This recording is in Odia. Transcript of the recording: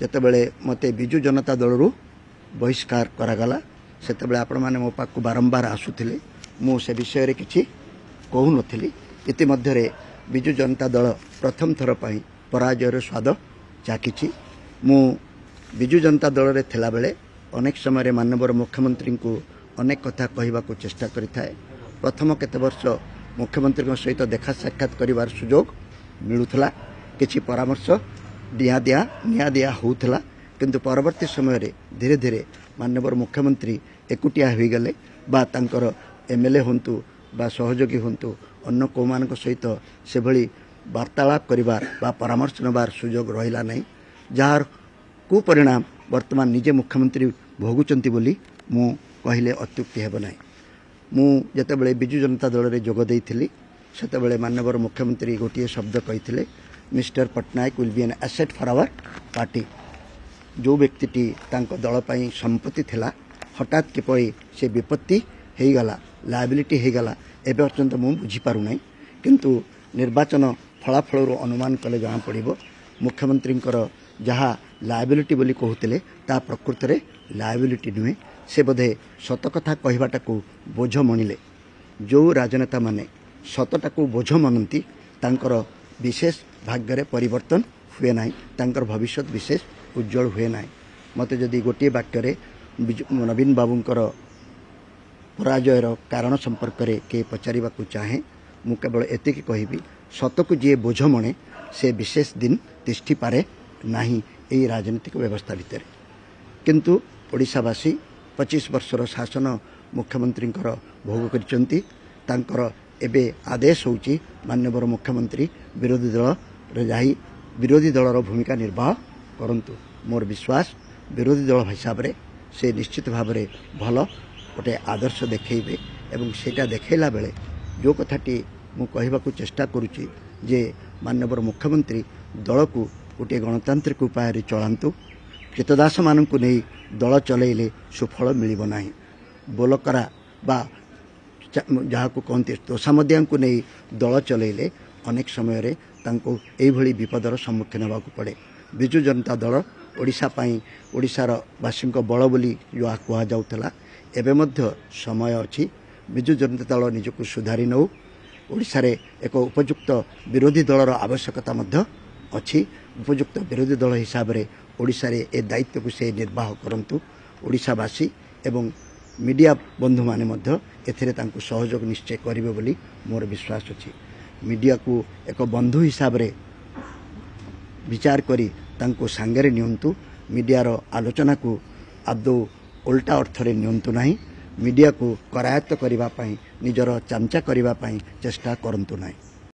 ଯେତେବେଳେ ମୋତେ ବିଜୁ ଜନତା ଦଳରୁ ବହିଷ୍କାର କରାଗଲା ସେତେବେଳେ ଆପଣମାନେ ମୋ ପାଖକୁ ବାରମ୍ବାର ଆସୁଥିଲେ। ମୁଁ ସେ ବିଷୟରେ କିଛି କହୁନଥିଲି। ଇତିମଧ୍ୟରେ ବିଜୁ ଜନତା ଦଳ ପ୍ରଥମ ଥର ପାଇଁ ପରାଜୟର ସ୍ୱାଦ ଚାଖିଛି। ମୁଁ ବିଜୁ ଜନତା ଦଳରେ ଥିଲାବେଳେ ଅନେକ ସମୟରେ ମାନ୍ୟବର ମୁଖ୍ୟମନ୍ତ୍ରୀଙ୍କୁ ଅନେକ କଥା କହିବାକୁ ଚେଷ୍ଟା କରିଥାଏ। ପ୍ରଥମ କେତେ ବର୍ଷ ମୁଖ୍ୟମନ୍ତ୍ରୀଙ୍କ ସହିତ ଦେଖା ସାକ୍ଷାତ କରିବାର ସୁଯୋଗ ମିଳୁଥିଲା, କିଛି ପରାମର୍ଶ ନିଆ ଦିଆ ହେଉଥିଲା। କିନ୍ତୁ ପରବର୍ତ୍ତୀ ସମୟରେ ଧୀରେ ଧୀରେ ମାନ୍ୟବର ମୁଖ୍ୟମନ୍ତ୍ରୀ ଏକୁଟିଆ ହୋଇଗଲେ ବା ତାଙ୍କର ଏମଏଲଏ ହୁଅନ୍ତୁ ବା ସହଯୋଗୀ ହୁଅନ୍ତୁ ଅନ୍ୟ କେଉଁମାନଙ୍କ ସହିତ ସେଭଳି ବାର୍ତ୍ତାଳାପ କରିବାର ବା ପରାମର୍ଶ ନେବାର ସୁଯୋଗ ରହିଲା ନାହିଁ, ଯାହାର କୁପରିଣାମ ବର୍ତ୍ତମାନ ନିଜେ ମୁଖ୍ୟମନ୍ତ୍ରୀ ଭୋଗୁଛନ୍ତି ବୋଲି ମୁଁ କହିଲେ ଅତ୍ୟୁକ୍ତି ହେବ ନାହିଁ। ମୁଁ ଯେତେବେଳେ ବିଜୁ ଜନତା ଦଳରେ ଯୋଗ ଦେଇଥିଲି ସେତେବେଳେ ମାନ୍ୟବର ମୁଖ୍ୟମନ୍ତ୍ରୀ ଗୋଟିଏ ଶବ୍ଦ କହିଥିଲେ, mister Patnaik will be an asset for our party. ଯେଉଁ ବ୍ୟକ୍ତିଟି ତାଙ୍କ ଦଳ ପାଇଁ ସମ୍ପତ୍ତି ଥିଲା ହଠାତ୍ କିପରି ସେ ବିପତ୍ତି ହୋଇଗଲା, ଲାୟବିଲିଟି ହୋଇଗଲା, ଏବେ ପର୍ଯ୍ୟନ୍ତ ମୁଁ ବୁଝିପାରୁନାହିଁ। କିନ୍ତୁ ନିର୍ବାଚନ ଫଳାଫଳରୁ ଅନୁମାନ କଲେ ଜଣାପଡ଼ିବ ମୁଖ୍ୟମନ୍ତ୍ରୀଙ୍କର ଯାହା ଲାୟବିଲିଟି ବୋଲି କହୁଥିଲେ ତାହା ପ୍ରକୃତରେ ଲାୟବିଲିଟି ନୁହେଁ। ସେ ବୋଧେ ସତ କଥା କହିବାଟାକୁ ବୋଝ ମଣିଲେ। ଯେଉଁ ରାଜନେତାମାନେ ସତଟାକୁ ବୋଝ ମଣନ୍ତି ତାଙ୍କର ବିଶେଷ ଭାଗ୍ୟରେ ପରିବର୍ତ୍ତନ ହୁଏ ନାହିଁ, ତାଙ୍କର ଭବିଷ୍ୟତ ବିଶେଷ ଉଜ୍ଜଳ ହୁଏ ନାହିଁ। ମୋତେ ଯଦି ଗୋଟିଏ ବାକ୍ୟରେ ନବୀନ ବାବୁଙ୍କର ପରାଜୟର କାରଣ ସମ୍ପର୍କରେ କିଏ ପଚାରିବାକୁ ଚାହେଁ ମୁଁ କେବଳ ଏତିକି କହିବି, ସତକୁ ଯିଏ ବୋଝ ମଣେ ସେ ବିଶେଷ ଦିନ ତିଷ୍ଠିପାରେ ନାହିଁ ଏହି ରାଜନୈତିକ ବ୍ୟବସ୍ଥା ଭିତରେ। କିନ୍ତୁ ଓଡ଼ିଶାବାସୀ 25 ବର୍ଷର ଶାସନ ମୁଖ୍ୟମନ୍ତ୍ରୀଙ୍କର ଭୋଗ କରିଛନ୍ତି। ତାଙ୍କର ଏବେ ଆଦେଶ ହେଉଛି ମାନ୍ୟବର ମୁଖ୍ୟମନ୍ତ୍ରୀ ବିରୋଧୀ ଦଳରେ ଯାଇ ବିରୋଧୀ ଦଳର ଭୂମିକା ନିର୍ବାହ କରନ୍ତୁ। ମୋର ବିଶ୍ୱାସ ବିରୋଧୀ ଦଳ ହିସାବରେ ସେ ନିଶ୍ଚିତ ଭାବରେ ଭଲ ଗୋଟେ ଆଦର୍ଶ ଦେଖେଇବେ ଏବଂ ସେଇଟା ଦେଖେଇଲା ବେଳେ ଯେଉଁ କଥାଟି ମୁଁ କହିବାକୁ ଚେଷ୍ଟା କରୁଛି ଯେ ମାନ୍ୟବର ମୁଖ୍ୟମନ୍ତ୍ରୀ ଦଳକୁ ଗୋଟିଏ ଗଣତାନ୍ତ୍ରିକ ଉପାୟରେ ଚଳାନ୍ତୁ। କ୍ରୀତଦାସମାନଙ୍କୁ ନେଇ ଦଳ ଚଲେଇଲେ ସୁଫଳ ମିଳିବ ନାହିଁ। ବୋଲକରା ବା ଯାହାକୁ କହନ୍ତି ତୋଷାମଦିଆଙ୍କୁ ନେଇ ଦଳ ଚଲେଇଲେ ଅନେକ ସମୟରେ ତାଙ୍କୁ ଏଇଭଳି ବିପଦର ସମ୍ମୁଖୀନ ହେବାକୁ ପଡ଼େ। ବିଜୁ ଜନତା ଦଳ ଓଡ଼ିଶା ପାଇଁ ଓଡ଼ିଶାର ବାସୀଙ୍କ ବଳ ବୋଲି ଯାହା କୁହାଯାଉଥିଲା, ଏବେ ମଧ୍ୟ ସମୟ ଅଛି। ବିଜୁ ଜନତା ଦଳ ନିଜକୁ ସୁଧାରି ନେଉ। ଓଡ଼ିଶାରେ ଏକ ଉପଯୁକ୍ତ ବିରୋଧୀ ଦଳର ଆବଶ୍ୟକତା ମଧ୍ୟ ଅଛି। ଉପଯୁକ୍ତ ବିରୋଧୀ ଦଳ ହିସାବରେ ଓଡ଼ିଶାରେ ଏ ଦାୟିତ୍ୱକୁ ସେ ନିର୍ବାହ କରନ୍ତୁ। ଓଡ଼ିଶାବାସୀ ଏବଂ ମିଡ଼ିଆ ବନ୍ଧୁମାନେ ମଧ୍ୟ ଏଥିରେ ତାଙ୍କୁ ସହଯୋଗ ନିଶ୍ଚୟ କରିବେ ବୋଲି ମୋର ବିଶ୍ୱାସ ଅଛି। ମିଡ଼ିଆକୁ ଏକ ବନ୍ଧୁ ହିସାବରେ ବିଚାର କରି ତାଙ୍କୁ ସାଙ୍ଗରେ ନିଅନ୍ତୁ। ମିଡ଼ିଆର ଆଲୋଚନାକୁ ଆଦୌ ଓଲଟା ଅର୍ଥରେ ନିଅନ୍ତୁ ନାହିଁ। ମିଡ଼ିଆକୁ କରାୟତ୍ତ କରିବା ପାଇଁ ନିଜର ଚାମଚା କରିବା ପାଇଁ ଚେଷ୍ଟା କରନ୍ତୁ ନାହିଁ।